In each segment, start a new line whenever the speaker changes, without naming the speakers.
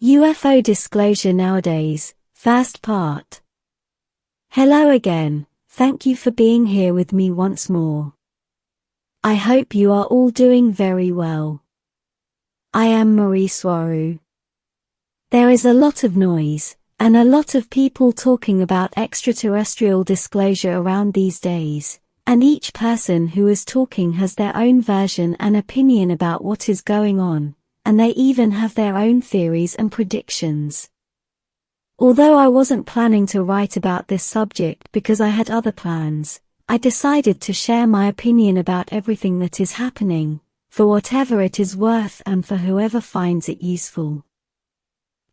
UFO Disclosure Nowadays, First Part. Hello again, thank you for being here with me once more. I hope you are all doing very well. I am Mari Swaruu. There is a lot of noise, and a lot of people talking about extraterrestrial disclosure around these days, and each person who is talking has their own version and opinion about what is going on, and they even have their own theories and predictions. Although I wasn't planning to write about this subject because I had other plans, I decided to share my opinion about everything that is happening, for whatever it is worth and for whoever finds it useful.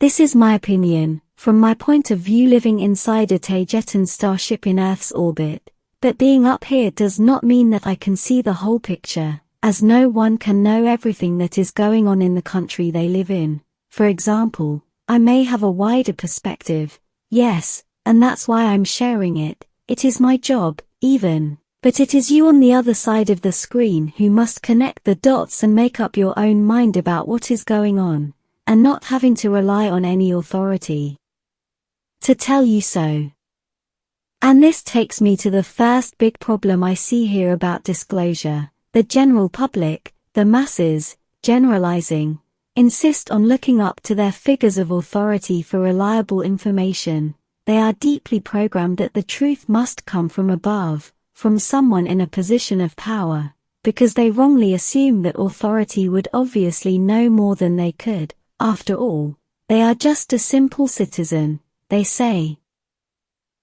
This is my opinion, from my point of view living inside a Taygetean starship in Earth's orbit, but being up here does not mean that I can see the whole picture, as no one can know everything that is going on in the country they live in. For example, I may have a wider perspective, yes, and that's why I'm sharing it. It is my job, even. But it is you on the other side of the screen who must connect the dots and make up your own mind about what is going on, and not having to rely on any authority to tell you so. And this takes me to the first big problem I see here about disclosure. The general public, the masses, generalizing, insist on looking up to their figures of authority for reliable information. They are deeply programmed that the truth must come from above, from someone in a position of power, because they wrongly assume that authority would obviously know more than they could. After all, they are just a simple citizen, they say.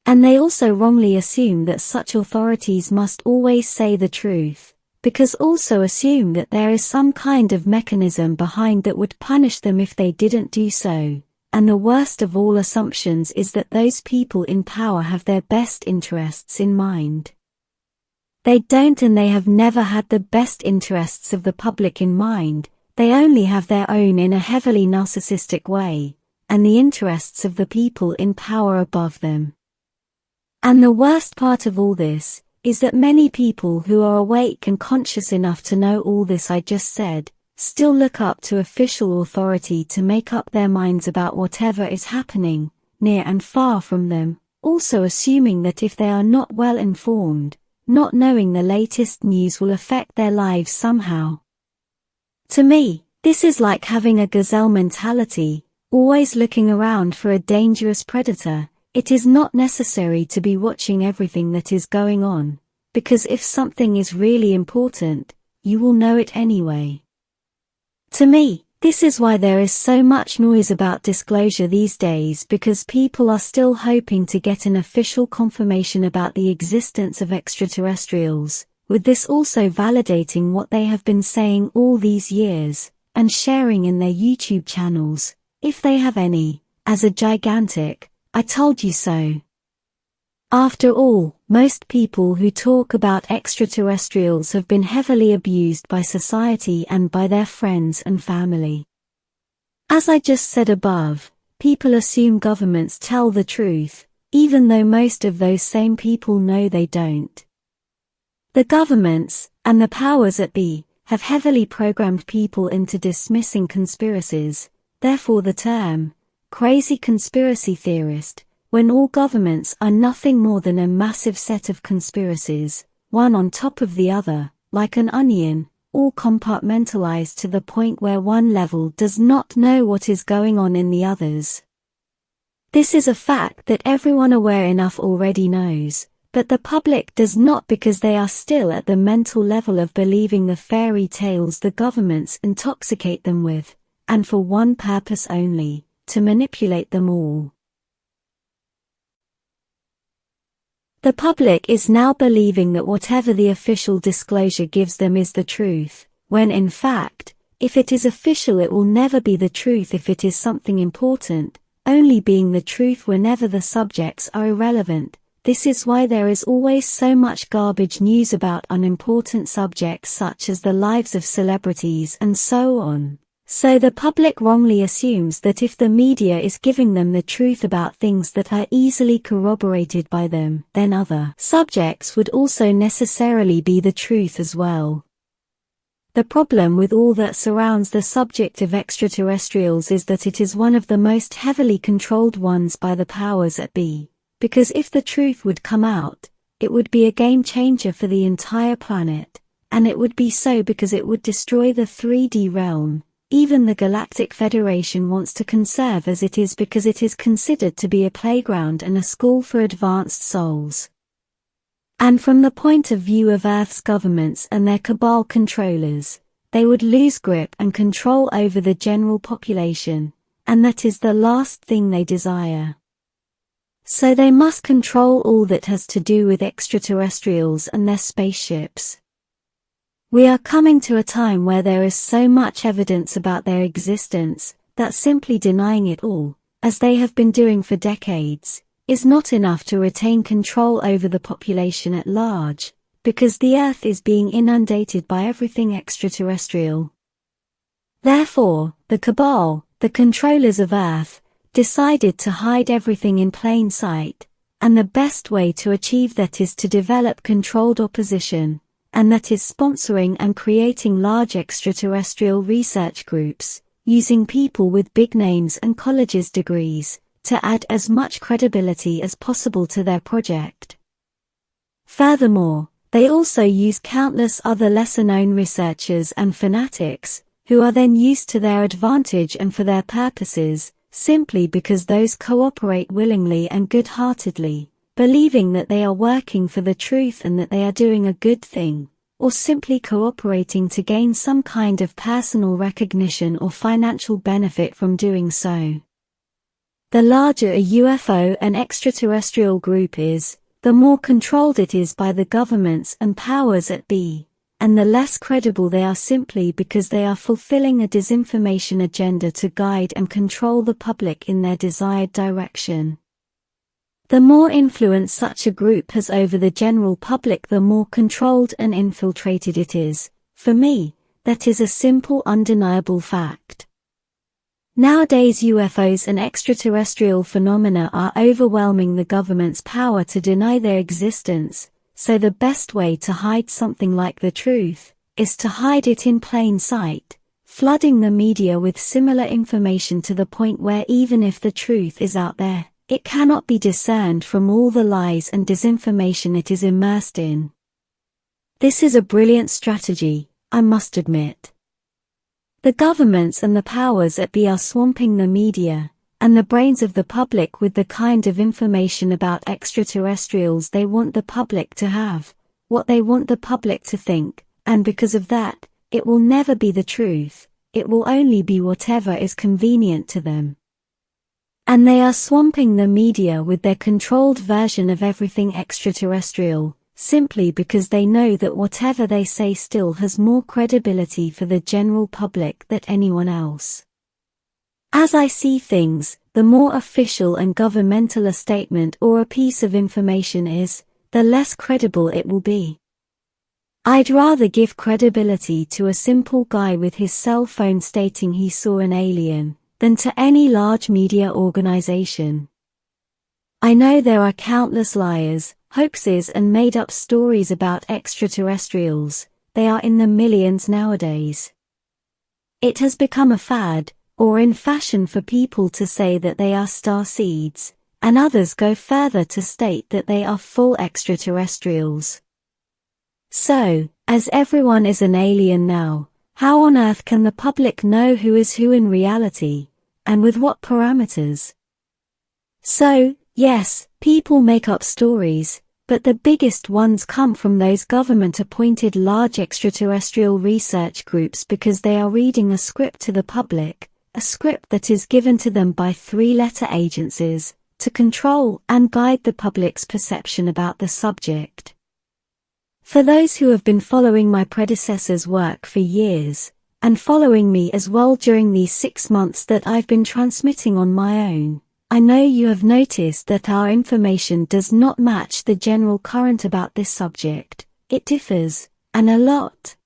And they also wrongly assume that such authorities must always say the truth, because also assume that there is some kind of mechanism behind that would punish them if they didn't do so. And the worst of all assumptions is that those people in power have their best interests in mind. They don't, and they have never had the best interests of the public in mind. They only have their own in a heavily narcissistic way, and the interests of the people in power above them. And the worst part of all this is that many people who are awake and conscious enough to know all this I just said, still look up to official authority to make up their minds about whatever is happening, near and far from them, also assuming that if they are not well informed, not knowing the latest news will affect their lives somehow. To me, this is like having a gazelle mentality, always looking around for a dangerous predator. It is not necessary to be watching everything that is going on, because if something is really important, you will know it anyway. To me, this is why there is so much noise about disclosure these days, because people are still hoping to get an official confirmation about the existence of extraterrestrials, with this also validating what they have been saying all these years, and sharing in their YouTube channels, if they have any, as a gigantic "I told you so." After all, most people who talk about extraterrestrials have been heavily abused by society and by their friends and family. As I just said above, people assume governments tell the truth, even though most of those same people know they don't. The governments, and the powers that be, have heavily programmed people into dismissing conspiracies, therefore the term crazy conspiracy theorist, when all governments are nothing more than a massive set of conspiracies, one on top of the other, like an onion, all compartmentalized to the point where one level does not know what is going on in the others. This is a fact that everyone aware enough already knows, but the public does not, because they are still at the mental level of believing the fairy tales the governments intoxicate them with, and for one purpose only: to manipulate them all. The public is now believing that whatever the official disclosure gives them is the truth, when in fact, if it is official it will never be the truth if it is something important, only being the truth whenever the subjects are irrelevant. This is why there is always so much garbage news about unimportant subjects such as the lives of celebrities and so on. So the public wrongly assumes that if the media is giving them the truth about things that are easily corroborated by them, then other subjects would also necessarily be the truth as well. The problem with all that surrounds the subject of extraterrestrials is that it is one of the most heavily controlled ones by the powers that be, because if the truth would come out, it would be a game changer for the entire planet, and it would be so because it would destroy the 3D realm. Even the Galactic Federation wants to conserve as it is because it is considered to be a playground and a school for advanced souls. And from the point of view of Earth's governments and their cabal controllers, they would lose grip and control over the general population, and that is the last thing they desire. So they must control all that has to do with extraterrestrials and their spaceships. We are coming to a time where there is so much evidence about their existence, that simply denying it all, as they have been doing for decades, is not enough to retain control over the population at large, because the Earth is being inundated by everything extraterrestrial. Therefore, the cabal, the controllers of Earth, decided to hide everything in plain sight, and the best way to achieve that is to develop controlled opposition, and that is sponsoring and creating large extraterrestrial research groups, using people with big names and colleges degrees, to add as much credibility as possible to their project. Furthermore, they also use countless other lesser-known researchers and fanatics, who are then used to their advantage and for their purposes, simply because those cooperate willingly and good-heartedly, believing that they are working for the truth and that they are doing a good thing, or simply cooperating to gain some kind of personal recognition or financial benefit from doing so. The larger a UFO and extraterrestrial group is, the more controlled it is by the governments and powers that be, and the less credible they are simply because they are fulfilling a disinformation agenda to guide and control the public in their desired direction. The more influence such a group has over the general public, the more controlled and infiltrated it is. For me, that is a simple, undeniable fact. Nowadays, UFOs and extraterrestrial phenomena are overwhelming the government's power to deny their existence, so the best way to hide something like the truth is to hide it in plain sight, flooding the media with similar information to the point where even if the truth is out there, it cannot be discerned from all the lies and disinformation it is immersed in. This is a brilliant strategy, I must admit. The governments and the powers that be are swamping the media and the brains of the public with the kind of information about extraterrestrials they want the public to have, what they want the public to think, and because of that, it will never be the truth, it will only be whatever is convenient to them. And they are swamping the media with their controlled version of everything extraterrestrial, simply because they know that whatever they say still has more credibility for the general public than anyone else. As I see things, the more official and governmental a statement or a piece of information is, the less credible it will be. I'd rather give credibility to a simple guy with his cell phone stating he saw an alien, than to any large media organization. I know there are countless liars, hoaxes and made-up stories about extraterrestrials. They are in the millions nowadays. It has become a fad, or in fashion for people to say that they are star seeds, and others go further to state that they are full extraterrestrials. So, as everyone is an alien now, how on earth can the public know who is who in reality, and with what parameters? So, yes, people make up stories, but the biggest ones come from those government-appointed large extraterrestrial research groups because they are reading a script to the public, a script that is given to them by three-letter agencies, to control and guide the public's perception about the subject. For those who have been following my predecessor's work for years, and following me as well during these 6 months that I've been transmitting on my own, I know you have noticed that our information does not match the general current about this subject. It differs, and a lot.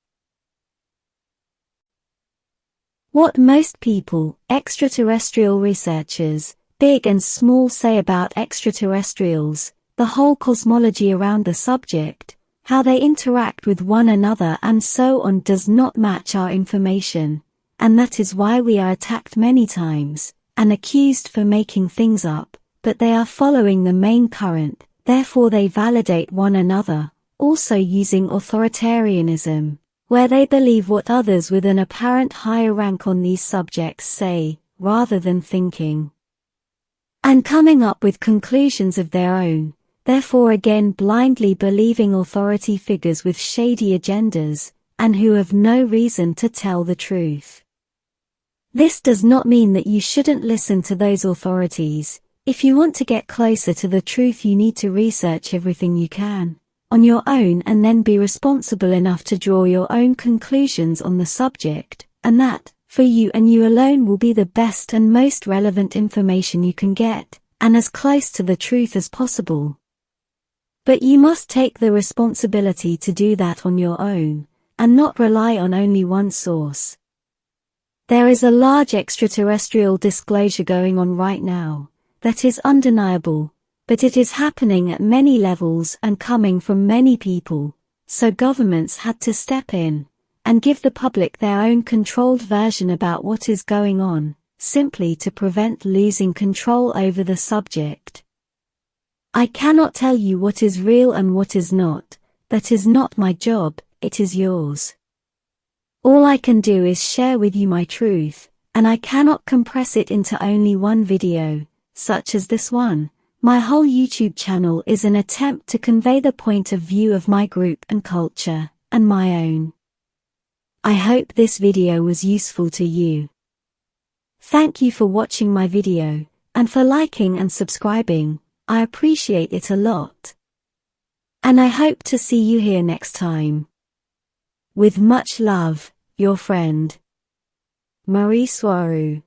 What most people, extraterrestrial researchers, big and small, say about extraterrestrials, the whole cosmology around the subject, how they interact with one another and so on does not match our information, and that is why we are attacked many times, and accused for making things up, but they are following the main current, therefore they validate one another, also using authoritarianism, where they believe what others with an apparent higher rank on these subjects say, rather than thinking and coming up with conclusions of their own, therefore again blindly believing authority figures with shady agendas, and who have no reason to tell the truth. This does not mean that you shouldn't listen to those authorities. If you want to get closer to the truth, you need to research everything you can on your own and then be responsible enough to draw your own conclusions on the subject, and that, for you and you alone, will be the best and most relevant information you can get, and as close to the truth as possible. But you must take the responsibility to do that on your own, and not rely on only one source. There is a large extraterrestrial disclosure going on right now, that is undeniable, but it is happening at many levels and coming from many people, so governments had to step in and give the public their own controlled version about what is going on, simply to prevent losing control over the subject. I cannot tell you what is real and what is not. That is not my job, it is yours. All I can do is share with you my truth, and I cannot compress it into only one video, such as this one. My whole YouTube channel is an attempt to convey the point of view of my group and culture, and my own. I hope this video was useful to you. Thank you for watching my video, and for liking and subscribing. I appreciate it a lot. And I hope to see you here next time. With much love, your friend, Mari Swaruu.